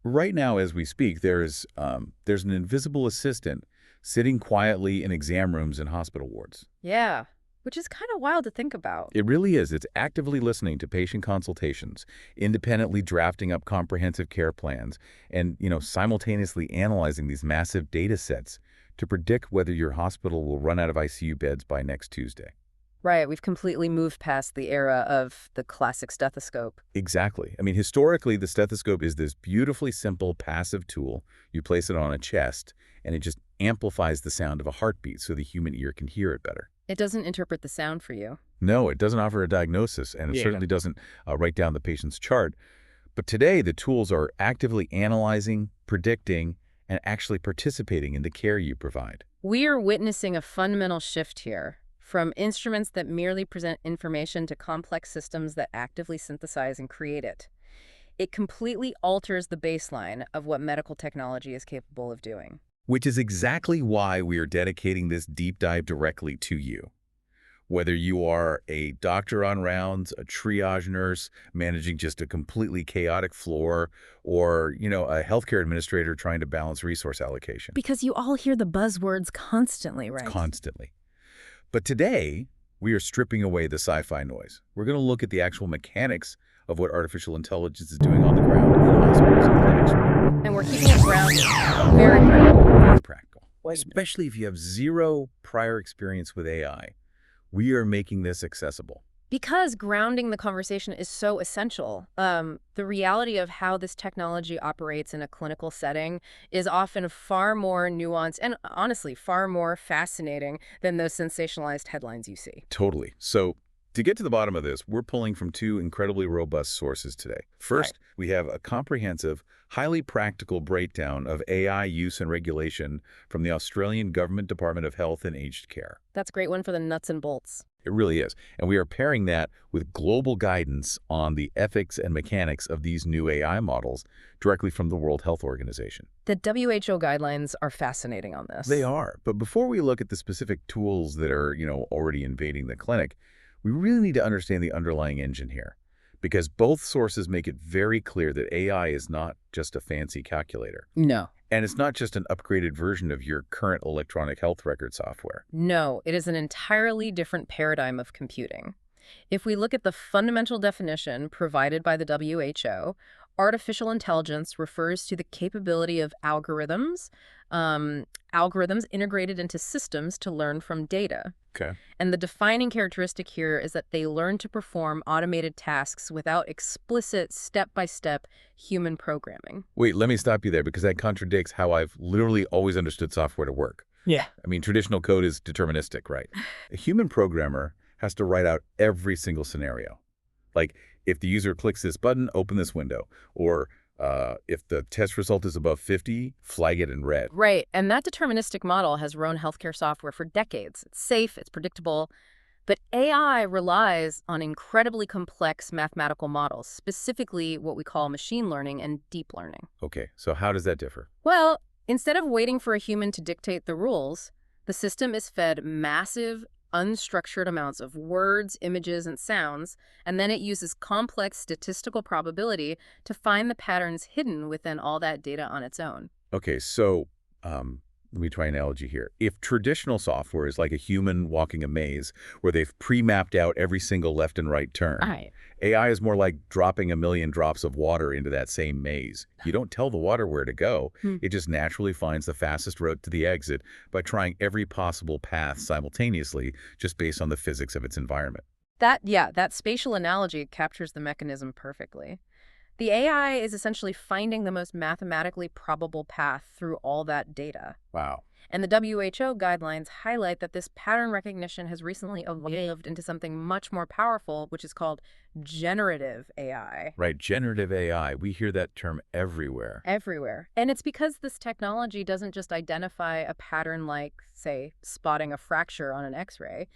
Right now, as we speak, there's an invisible assistant sitting quietly in exam rooms and hospital wards. Yeah, which is kind of wild to think about. It really is. It's actively listening to patient consultations, independently drafting up comprehensive care plans, and, simultaneously analyzing these massive data sets to predict whether your hospital will run out of ICU beds by next Tuesday. Right, we've completely moved past the era of the classic stethoscope. Exactly. I mean, historically, the stethoscope is this beautifully simple passive tool. You place it on a chest, and it just amplifies the sound of a heartbeat so the human ear can hear it better. It doesn't interpret the sound for you. No, it doesn't offer a diagnosis, and it Yeah. certainly doesn't write down the patient's chart. But today, the tools are actively analyzing, predicting, and actually participating in the care you provide. We are witnessing a fundamental shift here, from instruments that merely present information to complex systems that actively synthesize and create it. It completely alters the baseline of what medical technology is capable of doing. Which is exactly why we are dedicating this deep dive directly to you. Whether you are a doctor on rounds, a triage nurse managing just a completely chaotic floor, or, a healthcare administrator trying to balance resource allocation. Because you all hear the buzzwords constantly, right? Constantly. But today, we are stripping away the sci-fi noise. We're going to look at the actual mechanics of what artificial intelligence is doing on the ground in hospitals and clinics. And we're keeping it grounded. Very practical. Very practical. Wait a minute. Especially if you have zero prior experience with AI. We are making this accessible. Because grounding the conversation is so essential. The reality of how this technology operates in a clinical setting is often far more nuanced and honestly far more fascinating than those sensationalized headlines you see. Totally. So to get to the bottom of this, we're pulling from two incredibly robust sources today. First, we have a comprehensive, highly practical breakdown of AI use and regulation from the Australian Government Department of Health and Aged Care. That's a great one for the nuts and bolts. It really is. And we are pairing that with global guidance on the ethics and mechanics of these new AI models directly from the World Health Organization. The WHO guidelines are fascinating on this. They are. But before we look at the specific tools that are, already invading the clinic, we really need to understand the underlying engine here, because both sources make it very clear that AI is not just a fancy calculator. No. And it's not just an upgraded version of your current electronic health record software. No, it is an entirely different paradigm of computing. If we look at the fundamental definition provided by the WHO, artificial intelligence refers to the capability of algorithms integrated into systems to learn from data. Okay. And the defining characteristic here is that they learn to perform automated tasks without explicit step-by-step human programming. Wait, let me stop you there, because that contradicts how I've literally always understood software to work. Yeah. I mean, traditional code is deterministic, right? A human programmer has to write out every single scenario. Like, if the user clicks this button, open this window. Or if the test result is above 50, flag it in red. Right, and that deterministic model has run healthcare software for decades. It's safe, it's predictable, but AI relies on incredibly complex mathematical models, specifically what we call machine learning and deep learning. Okay, so how does that differ? Well, instead of waiting for a human to dictate the rules, the system is fed massive, unstructured amounts of words, images, and sounds, and then it uses complex statistical probability to find the patterns hidden within all that data on its own. Okay, so let me try an analogy here. If traditional software is like a human walking a maze where they've pre-mapped out every single left and right turn, Right. AI is more like dropping a million drops of water into that same maze. You don't tell the water where to go. It just naturally finds the fastest route to the exit by trying every possible path simultaneously, just based on the physics of its environment. That spatial analogy captures the mechanism perfectly. The AI is essentially finding the most mathematically probable path through all that data. Wow. And the WHO guidelines highlight that this pattern recognition has recently evolved into something much more powerful, which is called generative AI. Right, generative AI. We hear that term everywhere. Everywhere. And it's because this technology doesn't just identify a pattern like, say, spotting a fracture on an X-ray.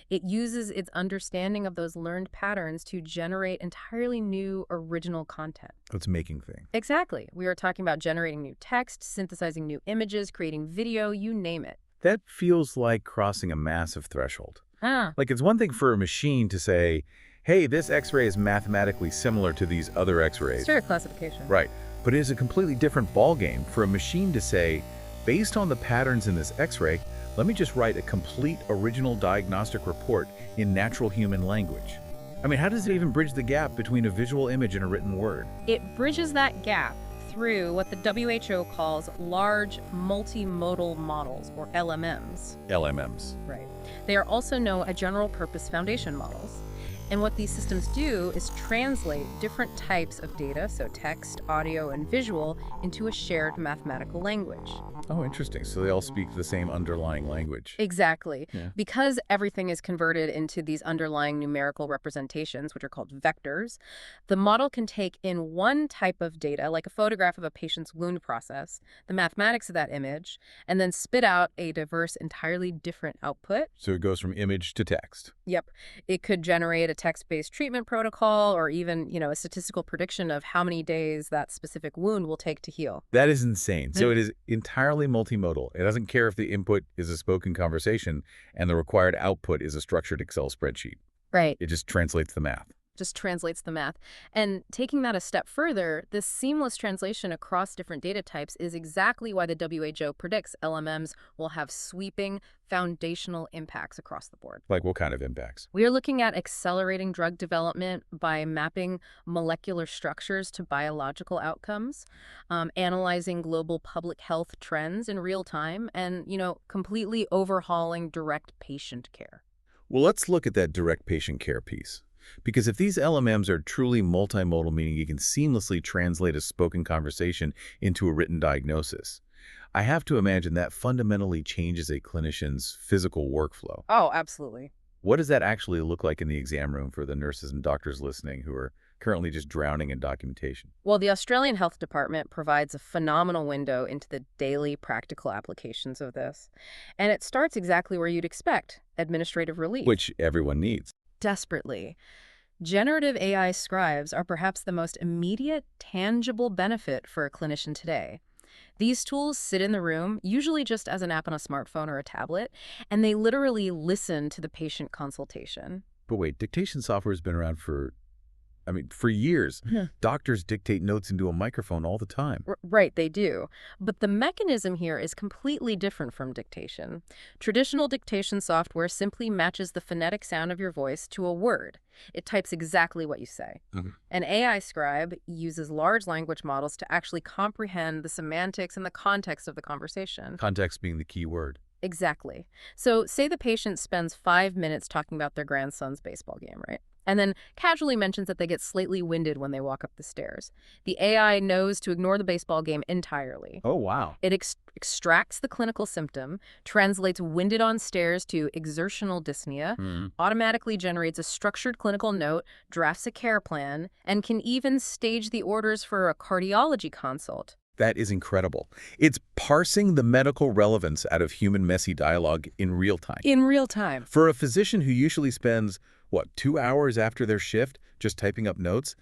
It uses its understanding of those learned patterns to generate entirely new, original content. It's making things. Exactly. We are talking about generating new text, synthesizing new images, creating video, you name it. That feels like crossing a massive threshold. Like, it's one thing for a machine to say, hey, this X-ray is mathematically similar to these other X-rays. It's fair classification. Right. But it is a completely different ballgame for a machine to say, based on the patterns in this X-ray, let me just write a complete original diagnostic report in natural human language. I mean, how does it even bridge the gap between a visual image and a written word? It bridges that gap through what the WHO calls large multimodal models, or LMMs. LMMs. Right. They are also known as general-purpose foundation models. And what these systems do is translate different types of data, so text, audio, and visual, into a shared mathematical language. Oh, interesting. So they all speak the same underlying language. Exactly. Yeah. Because everything is converted into these underlying numerical representations, which are called vectors, the model can take in one type of data, like a photograph of a patient's wound process, the mathematics of that image, and then spit out a diverse, entirely different output. So it goes from image to text. Yep. It could generate a text-based treatment protocol or even, a statistical prediction of how many days that specific wound will take to heal. That is insane. So it is entirely multimodal. It doesn't care if the input is a spoken conversation and the required output is a structured Excel spreadsheet. Right. It just translates the math. Just translates the math. And taking that a step further, this seamless translation across different data types is exactly why the WHO predicts LMMs will have sweeping foundational impacts across the board. Like what kind of impacts? We are looking at accelerating drug development by mapping molecular structures to biological outcomes, analyzing global public health trends in real time, and, completely overhauling direct patient care. Well, let's look at that direct patient care piece. Because if these LMMs are truly multimodal, meaning you can seamlessly translate a spoken conversation into a written diagnosis, I have to imagine that fundamentally changes a clinician's physical workflow. Oh, absolutely. What does that actually look like in the exam room for the nurses and doctors listening who are currently just drowning in documentation? Well, the Australian Health Department provides a phenomenal window into the daily practical applications of this. And it starts exactly where you'd expect, administrative relief. Which everyone needs. Desperately. Generative AI scribes are perhaps the most immediate, tangible benefit for a clinician today. These tools sit in the room, usually just as an app on a smartphone or a tablet, and they literally listen to the patient consultation. But wait, dictation software has been around for years. Doctors dictate notes into a microphone all the time. Right, they do. But the mechanism here is completely different from dictation. Traditional dictation software simply matches the phonetic sound of your voice to a word. It types exactly what you say. An AI scribe uses large language models to actually comprehend the semantics and the context of the conversation. Context being the key word. Exactly. So say the patient spends 5 minutes talking about their grandson's baseball game, right? And then casually mentions that they get slightly winded when they walk up the stairs. The AI knows to ignore the baseball game entirely. Oh, wow. It extracts the clinical symptom, translates winded on stairs to exertional dyspnea, automatically generates a structured clinical note, drafts a care plan, and can even stage the orders for a cardiology consult. That is incredible. It's parsing the medical relevance out of human messy dialogue in real time. In real time. For a physician who usually spends, 2 hours after their shift just typing up notes,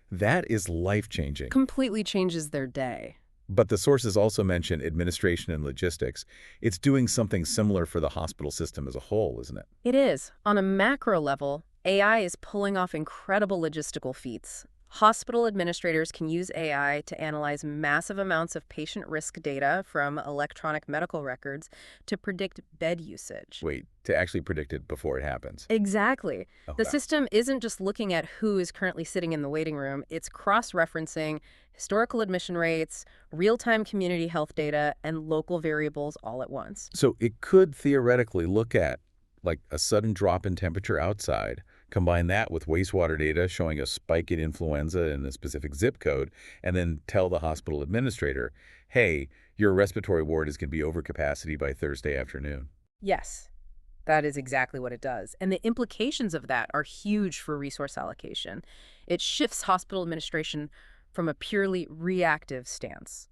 that is life-changing. Completely changes their day. But the sources also mention administration and logistics. It's doing something similar for the hospital system as a whole, isn't it? It is. On a macro level, AI is pulling off incredible logistical feats. Hospital administrators can use AI to analyze massive amounts of patient risk data from electronic medical records to predict bed usage. Wait, to actually predict it before it happens. Exactly. Oh, The wow. system isn't just looking at who is currently sitting in the waiting room, it's cross-referencing historical admission rates, real-time community health data, and local variables all at once. So it could theoretically look at, a sudden drop in temperature outside, combine that with wastewater data showing a spike in influenza in a specific zip code, and then tell the hospital administrator, hey, your respiratory ward is going to be over capacity by Thursday afternoon. Yes, that is exactly what it does. And the implications of that are huge for resource allocation. It shifts hospital administration from a purely reactive stance,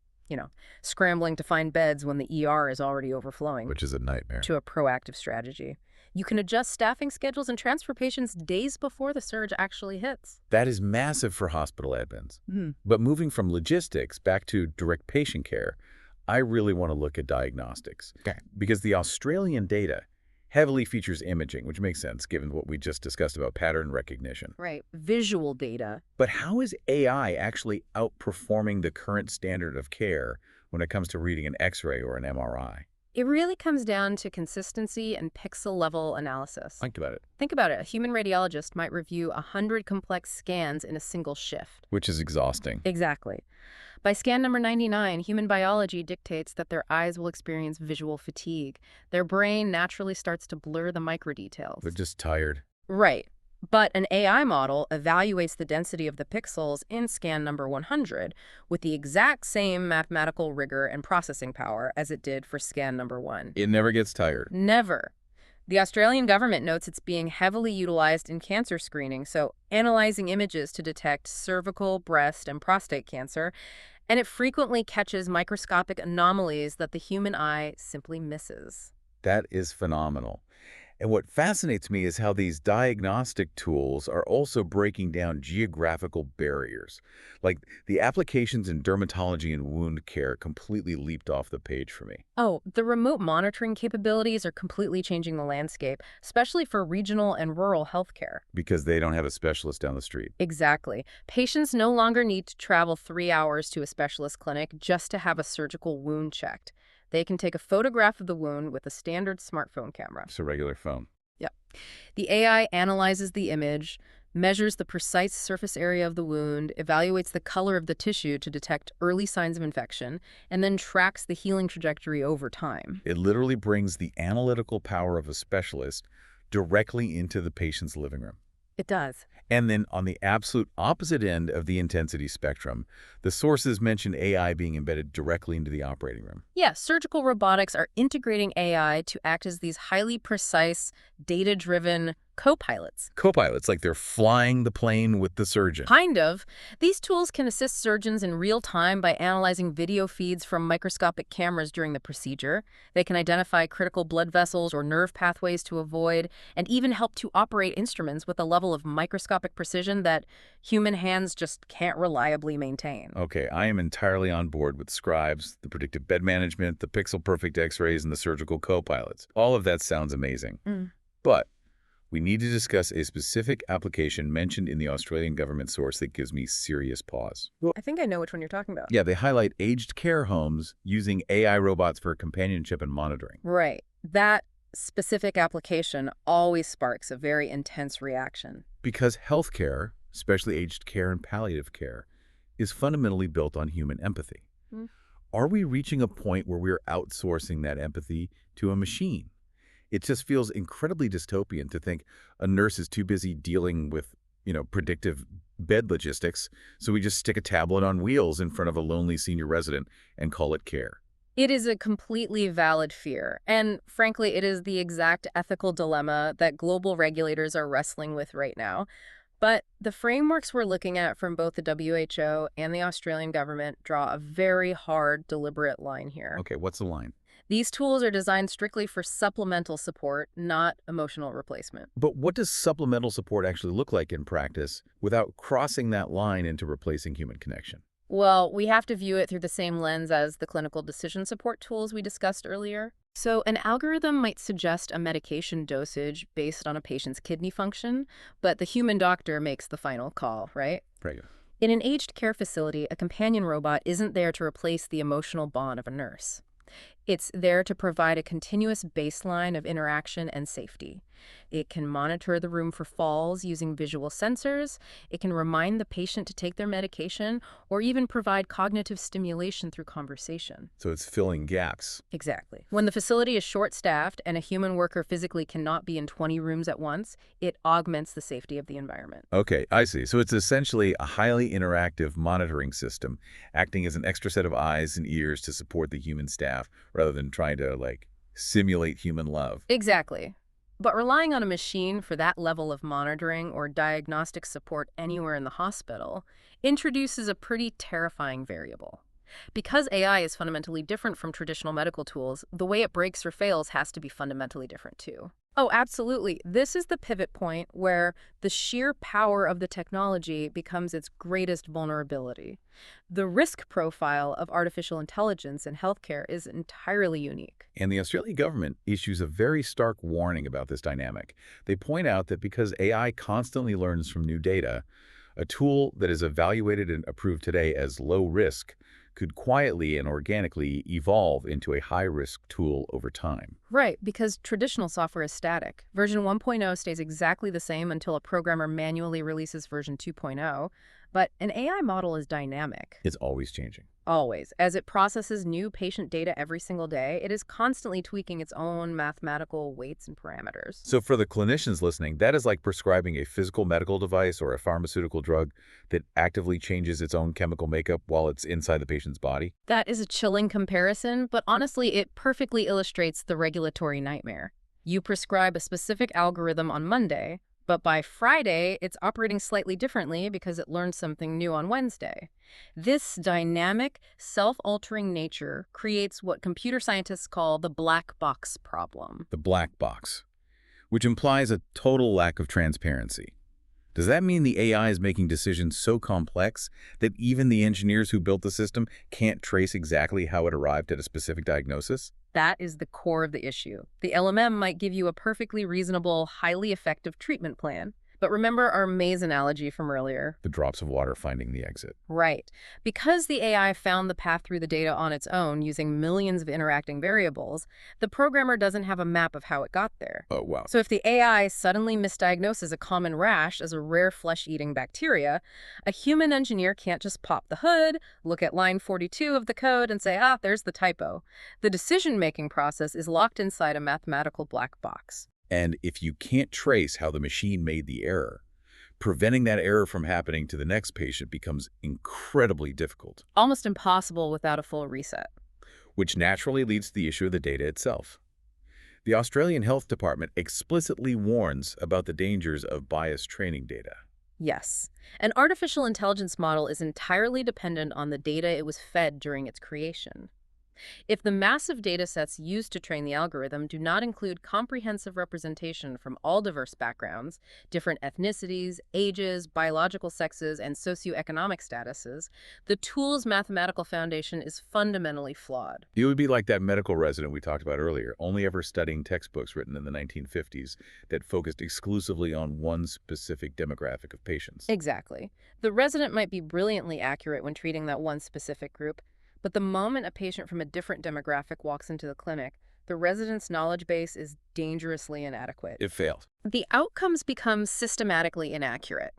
scrambling to find beds when the ER is already overflowing, Which is a nightmare. to a proactive strategy. You can adjust staffing schedules and transfer patients days before the surge actually hits. That is massive for hospital admins. But moving from logistics back to direct patient care, I really want to look at diagnostics. Okay. Because the Australian data, heavily features imaging, which makes sense given what we just discussed about pattern recognition. Right. Visual data. But how is AI actually outperforming the current standard of care when it comes to reading an X-ray or an MRI? It really comes down to consistency and pixel-level analysis. Think about it. Think about it. A human radiologist might review 100 complex scans in a single shift. Which is exhausting. Exactly. By scan number 99, human biology dictates that their eyes will experience visual fatigue. Their brain naturally starts to blur the microdetails. They're just tired. Right. But an AI model evaluates the density of the pixels in scan number 100 with the exact same mathematical rigor and processing power as it did for scan number 1. It never gets tired. Never. The Australian government notes it's being heavily utilized in cancer screening, so analyzing images to detect cervical, breast, and prostate cancer, and it frequently catches microscopic anomalies that the human eye simply misses. That is phenomenal. And what fascinates me is how these diagnostic tools are also breaking down geographical barriers. Like the applications in dermatology and wound care completely leaped off the page for me. Oh, the remote monitoring capabilities are completely changing the landscape, especially for regional and rural healthcare. Because they don't have a specialist down the street. Exactly. Patients no longer need to travel 3 hours to a specialist clinic just to have a surgical wound checked. They can take a photograph of the wound with a standard smartphone camera. It's a regular phone. Yep. The AI analyzes the image, measures the precise surface area of the wound, evaluates the color of the tissue to detect early signs of infection, and then tracks the healing trajectory over time. It literally brings the analytical power of a specialist directly into the patient's living room. It does. And then on the absolute opposite end of the intensity spectrum, the sources mention AI being embedded directly into the operating room. Yeah, surgical robotics are integrating AI to act as these highly precise, data-driven co-pilots. Co-pilots, like they're flying the plane with the surgeon. Kind of. These tools can assist surgeons in real time by analyzing video feeds from microscopic cameras during the procedure. They can identify critical blood vessels or nerve pathways to avoid, and even help to operate instruments with a level of microscopic precision that human hands just can't reliably maintain. Okay, I am entirely on board with scribes, the predictive bed management, the pixel-perfect x-rays, and the surgical co-pilots. All of that sounds amazing. But we need to discuss a specific application mentioned in the Australian government source that gives me serious pause. I think I know which one you're talking about. Yeah, they highlight aged care homes using AI robots for companionship and monitoring. Right. That specific application always sparks a very intense reaction. Because healthcare, especially aged care and palliative care, is fundamentally built on human empathy. Are we reaching a point where we're outsourcing that empathy to a machine? It just feels incredibly dystopian to think a nurse is too busy dealing with, predictive bed logistics, so we just stick a tablet on wheels in front of a lonely senior resident and call it care. It is a completely valid fear, and frankly, it is the exact ethical dilemma that global regulators are wrestling with right now. But the frameworks we're looking at from both the WHO and the Australian government draw a very hard, deliberate line here. Okay, what's the line? These tools are designed strictly for supplemental support, not emotional replacement. But what does supplemental support actually look like in practice without crossing that line into replacing human connection? Well, we have to view it through the same lens as the clinical decision support tools we discussed earlier. So an algorithm might suggest a medication dosage based on a patient's kidney function, but the human doctor makes the final call, right? Right. In an aged care facility, a companion robot isn't there to replace the emotional bond of a nurse. It's there to provide a continuous baseline of interaction and safety. It can monitor the room for falls using visual sensors. It can remind the patient to take their medication or even provide cognitive stimulation through conversation. So it's filling gaps. Exactly. When the facility is short-staffed and a human worker physically cannot be in 20 rooms at once, it augments the safety of the environment. Okay, I see. So it's essentially a highly interactive monitoring system acting as an extra set of eyes and ears to support the human staff rather than trying to, simulate human love. Exactly. But relying on a machine for that level of monitoring or diagnostic support anywhere in the hospital introduces a pretty terrifying variable. Because AI is fundamentally different from traditional medical tools, the way it breaks or fails has to be fundamentally different too. Oh, absolutely. This is the pivot point where the sheer power of the technology becomes its greatest vulnerability. The risk profile of artificial intelligence in healthcare is entirely unique. And the Australian government issues a very stark warning about this dynamic. They point out that because AI constantly learns from new data, a tool that is evaluated and approved today as low risk could quietly and organically evolve into a high-risk tool over time. Right, because traditional software is static. Version 1.0 stays exactly the same until a programmer manually releases version 2.0, but an AI model is dynamic. It's always changing. Always. As it processes new patient data every single day, it is constantly tweaking its own mathematical weights and parameters. So for the clinicians listening, that is like prescribing a physical medical device or a pharmaceutical drug that actively changes its own chemical makeup while it's inside the patient's body. That is a chilling comparison, but honestly, it perfectly illustrates the regulatory nightmare. You prescribe a specific algorithm on Monday, but by Friday, it's operating slightly differently because it learned something new on Wednesday. This dynamic, self-altering nature creates what computer scientists call the black box problem. The black box, which implies a total lack of transparency. Does that mean the AI is making decisions so complex that even the engineers who built the system can't trace exactly how it arrived at a specific diagnosis? That is the core of the issue. The LMM might give you a perfectly reasonable, highly effective treatment plan. But remember our maze analogy from earlier? The drops of water finding the exit. Right. Because the AI found the path through the data on its own using millions of interacting variables, the programmer doesn't have a map of how it got there. Oh, wow. So if the AI suddenly misdiagnoses a common rash as a rare flesh-eating bacteria, a human engineer can't just pop the hood, look at line 42 of the code, and say, ah, there's the typo. The decision-making process is locked inside a mathematical black box. And if you can't trace how the machine made the error, preventing that error from happening to the next patient becomes incredibly difficult. Almost impossible without a full reset. Which naturally leads to the issue of the data itself. The Australian Health Department explicitly warns about the dangers of biased training data. Yes. An artificial intelligence model is entirely dependent on the data it was fed during its creation. If the massive data sets used to train the algorithm do not include comprehensive representation from all diverse backgrounds, different ethnicities, ages, biological sexes, and socioeconomic statuses, the tool's mathematical foundation is fundamentally flawed. It would be like that medical resident we talked about earlier, only ever studying textbooks written in the 1950s that focused exclusively on one specific demographic of patients. Exactly. The resident might be brilliantly accurate when treating that one specific group, but the moment a patient from a different demographic walks into the clinic, the resident's knowledge base is dangerously inadequate. It failed. The outcomes become systematically inaccurate.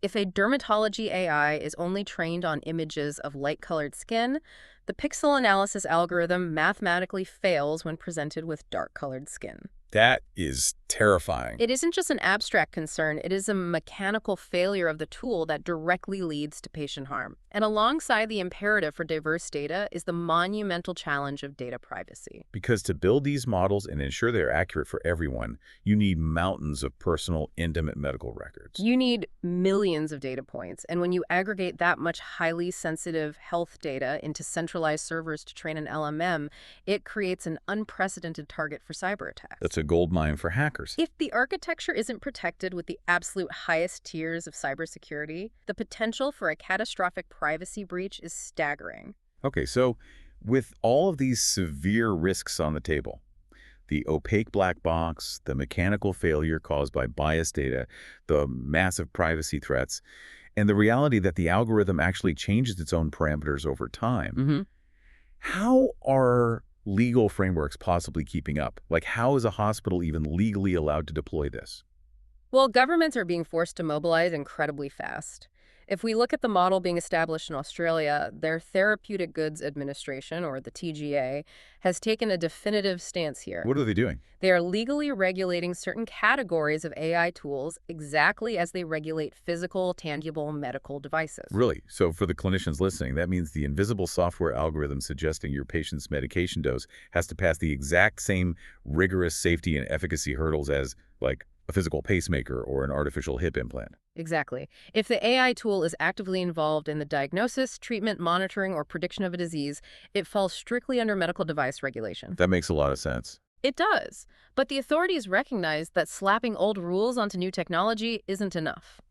If a dermatology AI is only trained on images of light-colored skin, the pixel analysis algorithm mathematically fails when presented with dark-colored skin. That is terrifying. It isn't just an abstract concern, it is a mechanical failure of the tool that directly leads to patient harm. And alongside the imperative for diverse data is the monumental challenge of data privacy. Because to build these models and ensure they're accurate for everyone, you need mountains of personal, intimate medical records. You need millions of data points, and when you aggregate that much highly sensitive health data into centralized servers to train an LMM, it creates an unprecedented target for cyber attacks. That's a goldmine for hackers. If the architecture isn't protected with the absolute highest tiers of cybersecurity, the potential for a catastrophic privacy breach is staggering. Okay, so with all of these severe risks on the table, the opaque black box, the mechanical failure caused by biased data, the massive privacy threats, and the reality that the algorithm actually changes its own parameters over time, how are legal frameworks possibly keeping up? Like, how is a hospital even legally allowed to deploy this? Well, governments are being forced to mobilize incredibly fast. If we look at the model being established in Australia, their Therapeutic Goods Administration, or the TGA, has taken a definitive stance here. What are they doing? They are legally regulating certain categories of AI tools exactly as they regulate physical, tangible medical devices. Really? So for the clinicians listening, that means the invisible software algorithm suggesting your patient's medication dose has to pass the exact same rigorous safety and efficacy hurdles as, like, a physical pacemaker or an artificial hip implant. Exactly. If the AI tool is actively involved in the diagnosis, treatment, monitoring, or prediction of a disease, it falls strictly under medical device regulation. That makes a lot of sense. It does, but the authorities recognize that slapping old rules onto new technology isn't enough.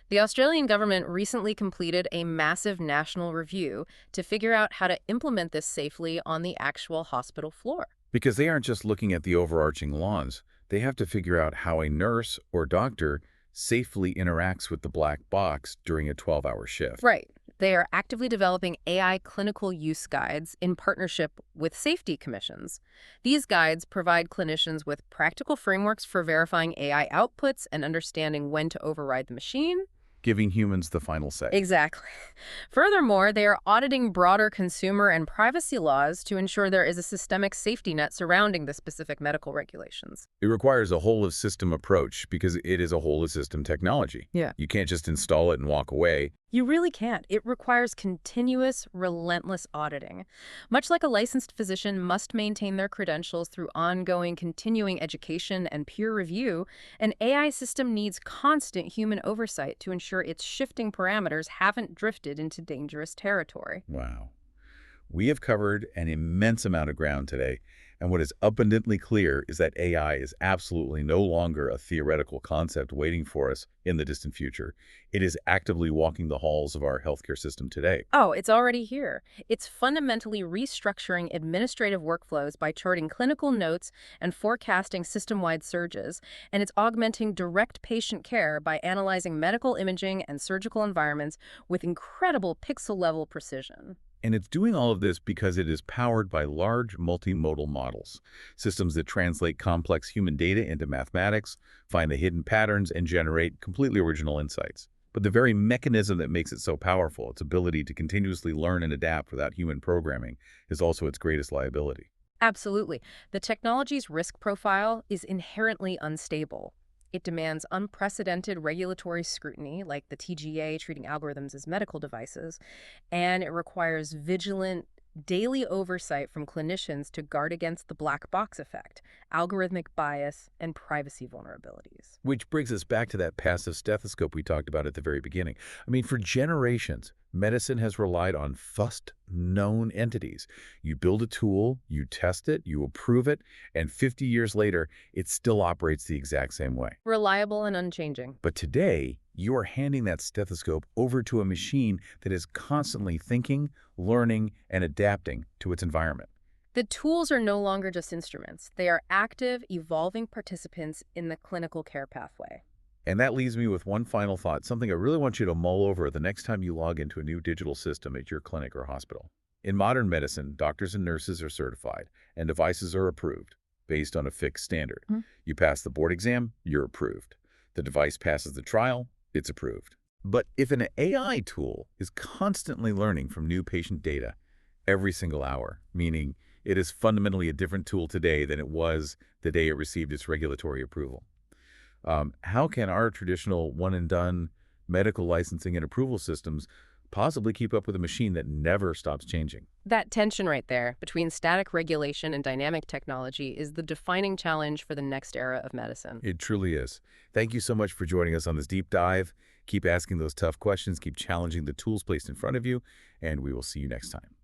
The Australian government recently completed a massive national review to figure out how to implement this safely on the actual hospital floor. Because they aren't just looking at the overarching laws, they have to figure out how a nurse or doctor safely interacts with the black box during a 12-hour shift. Right. They are actively developing AI clinical use guides in partnership with safety commissions. These guides provide clinicians with practical frameworks for verifying AI outputs and understanding when to override the machine. Giving humans the final say. Exactly. Furthermore, they are auditing broader consumer and privacy laws to ensure there is a systemic safety net surrounding the specific medical regulations. It requires a whole-of-system approach because it is a whole-of-system technology. Yeah. You can't just install it and walk away. You really can't. It requires continuous, relentless auditing. Much like a licensed physician must maintain their credentials through ongoing, continuing education and peer review, an AI system needs constant human oversight to ensure its shifting parameters haven't drifted into dangerous territory. Wow. We have covered an immense amount of ground today, and what is abundantly clear is that AI is absolutely no longer a theoretical concept waiting for us in the distant future. It is actively walking the halls of our healthcare system today. Oh, it's already here. It's fundamentally restructuring administrative workflows by charting clinical notes and forecasting system-wide surges, and it's augmenting direct patient care by analyzing medical imaging and surgical environments with incredible pixel-level precision. And it's doing all of this because it is powered by large multimodal models, systems that translate complex human data into mathematics, find the hidden patterns, and generate completely original insights. But the very mechanism that makes it so powerful, its ability to continuously learn and adapt without human programming, is also its greatest liability. Absolutely. The technology's risk profile is inherently unstable. It demands unprecedented regulatory scrutiny, like the TGA treating algorithms as medical devices, and it requires vigilant, daily oversight from clinicians to guard against the black box effect, algorithmic bias, and privacy vulnerabilities. Which brings us back to that passive stethoscope we talked about at the very beginning. I mean, for generations, medicine has relied on fussed, known entities. You build a tool, you test it, you approve it, and 50 years later, it still operates the exact same way. Reliable and unchanging. But today, you are handing that stethoscope over to a machine that is constantly thinking, learning, and adapting to its environment. The tools are no longer just instruments. They are active, evolving participants in the clinical care pathway. And that leaves me with one final thought, something I really want you to mull over the next time you log into a new digital system at your clinic or hospital. In modern medicine, doctors and nurses are certified, and devices are approved based on a fixed standard. You pass the board exam, you're approved. The device passes the trial, it's approved. But if an AI tool is constantly learning from new patient data every single hour, meaning it is fundamentally a different tool today than it was the day it received its regulatory approval, how can our traditional one-and-done medical licensing and approval systems possibly keep up with a machine that never stops changing? That tension right there between static regulation and dynamic technology is the defining challenge for the next era of medicine. It truly is. Thank you so much for joining us on this deep dive. Keep asking those tough questions, keep challenging the tools placed in front of you, and we will see you next time.